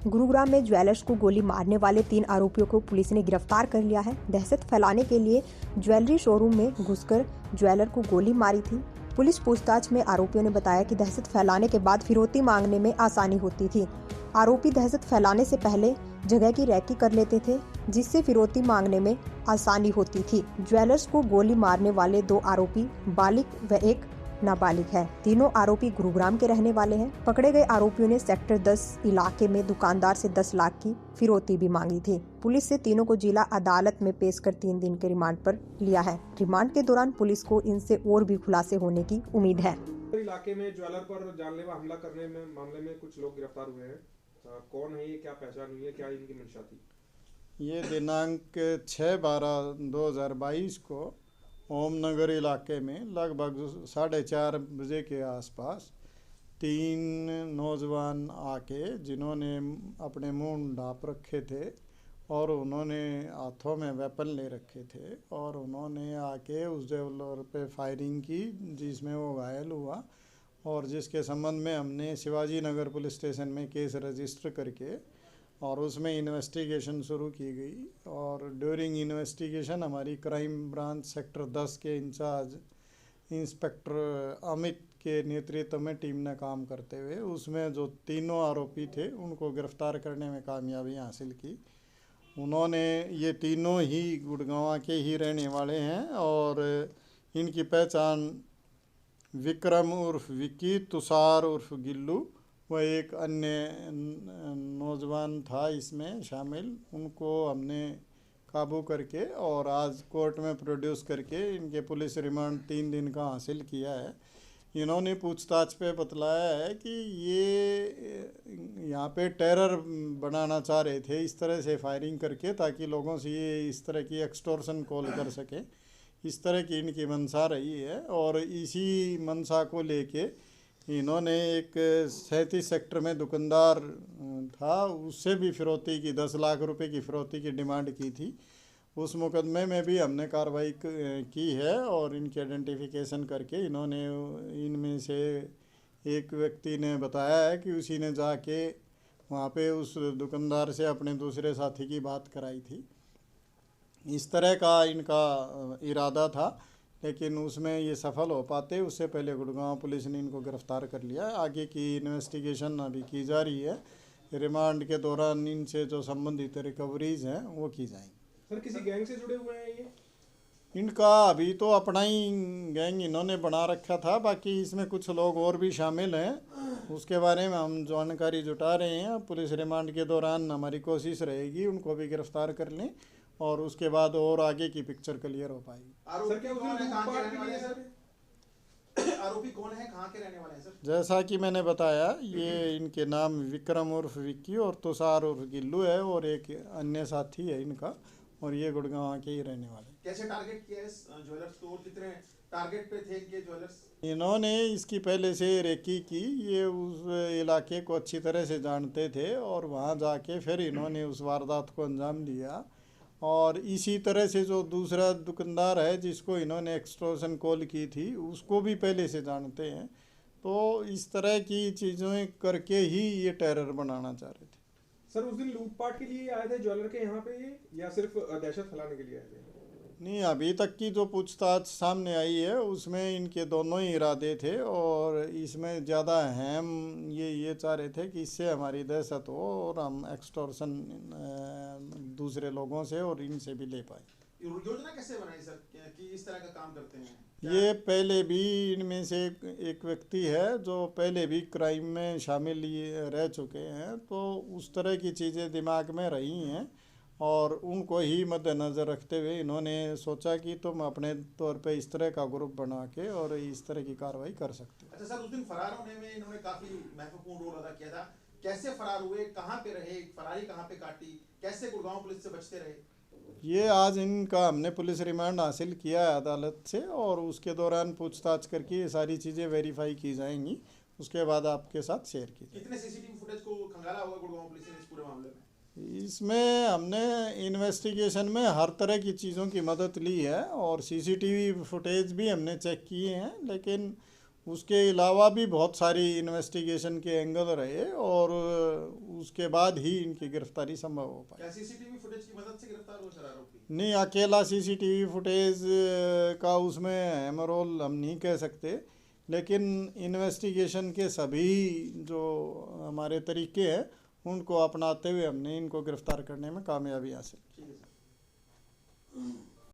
गुरुग्राम में ज्वेलर्स को गोली मारने वाले 3 आरोपियों को पुलिस ने गिरफ्तार कर लिया है। दहशत फैलाने के लिए ज्वेलरी शोरूम में घुसकर ज्वेलर को गोली मारी थी। पुलिस पूछताछ में आरोपियों ने बताया कि दहशत फैलाने के बाद फिरौती मांगने में आसानी होती थी। आरोपी दहशत फैलाने से पहले जगह की रैकी कर लेते थे, जिससे फिरौती मांगने में आसानी होती थी। ज्वेलर्स को गोली मारने वाले 2 आरोपी बालिग व एक नाबालिग है। तीनों आरोपी गुरुग्राम के रहने वाले हैं। पकड़े गए आरोपियों ने सेक्टर 10 इलाके में दुकानदार से 10 लाख की फिरौती भी मांगी थी। पुलिस से तीनों को जिला अदालत में पेश कर 3 दिन के रिमांड पर लिया है। रिमांड के दौरान पुलिस को इनसे और भी खुलासे होने की उम्मीद है। इलाके में ज्वेलर पर जानलेवा हमला करने में मामले में कुछ लोग गिरफ्तार हुए हैं। कौन है ये, क्या पहचान हुई है, क्या इनकी मंशा थी? ये दिनांक 6/12/2022 को ओमनगर इलाके में लगभग 4:30 बजे के आसपास 3 नौजवान आके, जिन्होंने अपने मुंह ढाँप रखे थे और उन्होंने हाथों में वेपन ले रखे थे, और उन्होंने आके उस ज्वेलर पे फायरिंग की, जिसमें वो घायल हुआ, और जिसके संबंध में हमने शिवाजी नगर पुलिस स्टेशन में केस रजिस्टर करके और उसमें इन्वेस्टिगेशन शुरू की गई। और ड्यूरिंग इन्वेस्टिगेशन हमारी क्राइम ब्रांच सेक्टर 10 के इंचार्ज इंस्पेक्टर अमित के नेतृत्व में टीम ने काम करते हुए उसमें जो तीनों आरोपी थे उनको गिरफ्तार करने में कामयाबी हासिल की। उन्होंने, ये तीनों ही गुड़गांव के ही रहने वाले हैं, और इनकी पहचान विक्रम उर्फ विक्की, तुषार उर्फ गिल्लू व एक अन्य नौजवान था इसमें शामिल, उनको हमने काबू करके और आज कोर्ट में प्रोड्यूस करके इनके पुलिस रिमांड 3 दिन का हासिल किया है। इन्होंने पूछताछ पे बतलाया है कि ये यहाँ पे टेरर बनाना चाह रहे थे, इस तरह से फायरिंग करके, ताकि लोगों से ये इस तरह की एक्सटॉर्शन कॉल कर सके। इस तरह की इनकी मंशा रही है, और इसी मंशा को लेके इन्होंने एक 37 सेक्टर में दुकानदार था, उससे भी फिरौती की 10 लाख रुपए की फिरौती की डिमांड की थी। उस मुकदमे में भी हमने कार्रवाई की है, और इनकी आइडेंटिफिकेशन करके इन्होंने, इनमें से एक व्यक्ति ने बताया है कि उसी ने जाके वहाँ पे उस दुकानदार से अपने दूसरे साथी की बात कराई थी। इस तरह का इनका इरादा था, लेकिन उसमें ये सफल हो पाते उससे पहले गुड़गांव पुलिस ने इनको गिरफ्तार कर लिया। आगे की इन्वेस्टिगेशन अभी की जा रही है। रिमांड के दौरान इनसे जो संबंधित रिकवरीज हैं वो की जाएंगी। सर, किसी गैंग से जुड़े हुए हैं ये? इनका अभी तो अपना ही गैंग इन्होंने बना रखा था, बाकी इसमें कुछ लोग और भी शामिल हैं, उसके बारे में हम जानकारी जुटा रहे हैं। पुलिस रिमांड के दौरान हमारी कोशिश रहेगी उनको भी गिरफ्तार कर लें, और उसके बाद और आगे की पिक्चर क्लियर हो पाएगी। आरोपी कौन है, कहाँ के रहने वाले हैं सर? जैसा कि मैंने बताया, ये इनके नाम विक्रम उर्फ विक्की और तुषार उर्फ गिल्लू है, और एक अन्य साथी है इनका, और ये गुड़गांव के ही रहने वाले। कैसे टारगेट किया इस ज्वेलर्स को, कितने टारगेट पे थे ये ज्वेलर्स? इन्होंने इसकी पहले से रेकी की, ये उस इलाके को अच्छी तरह से जानते थे, और वहाँ जाके फिर इन्होंने उस वारदात को अंजाम दिया। और इसी तरह से जो दूसरा दुकानदार है जिसको इन्होंने एक्सटॉर्शन कॉल की थी, उसको भी पहले से जानते हैं। तो इस तरह की चीज़ें करके ही ये टेरर बनाना चाह रहे थे। सर, उस दिन लूटपाट के लिए आए थे ज्वेलर के यहाँ पे ये, या सिर्फ दहशत फैलाने के लिए आए थे? नहीं, अभी तक की जो पूछताछ सामने आई है उसमें इनके दोनों ही इरादे थे, और इसमें ज़्यादा अहम ये चाह रहे थे कि इससे हमारी दहशत हो और हम एक्सटॉर्शन दूसरे लोगों से और इनसे भी ले पाए। योजना कैसे बनाई सर कि इस तरह का काम करते हैं? ये पहले भी इनमें से एक व्यक्ति है जो पहले भी क्राइम में शामिल रह चुके हैं, तो उस तरह की चीज़ें दिमाग में रही हैं, और उनको ही मद्देनज़र रखते हुए इन्होंने सोचा कि तुम अपने तौर पे इस तरह का ग्रुप बना के और इस तरह की कार्रवाई कर सकते हो। अच्छा सर, उस दिन फरार होने में इन्होंने काफ़ी महत्वपूर्ण रोल अदा किया था। कैसे फरार हुए, कहाँ पे रहे, फरारी कहाँ पे काटी, कैसे गुड़गांव पुलिस से बचते रहे? ये आज इनका हमने पुलिस रिमांड हासिल किया है अदालत से, और उसके दौरान पूछताछ करके ये सारी चीज़ें वेरीफाई की जाएंगी, उसके बाद आपके साथ शेयर की जाएगी। कितने सीसीटीवी फुटेज को खंगाला होगा गुड़गांव पुलिस ने इस पूरे मामले में? इसमें हमने इन्वेस्टिगेशन में हर तरह की चीज़ों की मदद ली है, और सीसीटीवी फुटेज भी हमने चेक किए हैं, लेकिन उसके अलावा भी बहुत सारी इन्वेस्टिगेशन के एंगल रहे और उसके बाद ही इनकी गिरफ्तारी संभव हो पाई। क्या सीसीटीवी फुटेज की मदद से गिरफ्तार हुए सर आरोपी? नहीं, अकेला सीसीटीवी फुटेज का उसमें अहम रोल हम नहीं कह सकते, लेकिन इन्वेस्टिगेशन के सभी जो हमारे तरीके हैं उनको अपनाते हुए हमने इनको गिरफ्तार करने में कामयाबी हासिल की। ठीक है सर।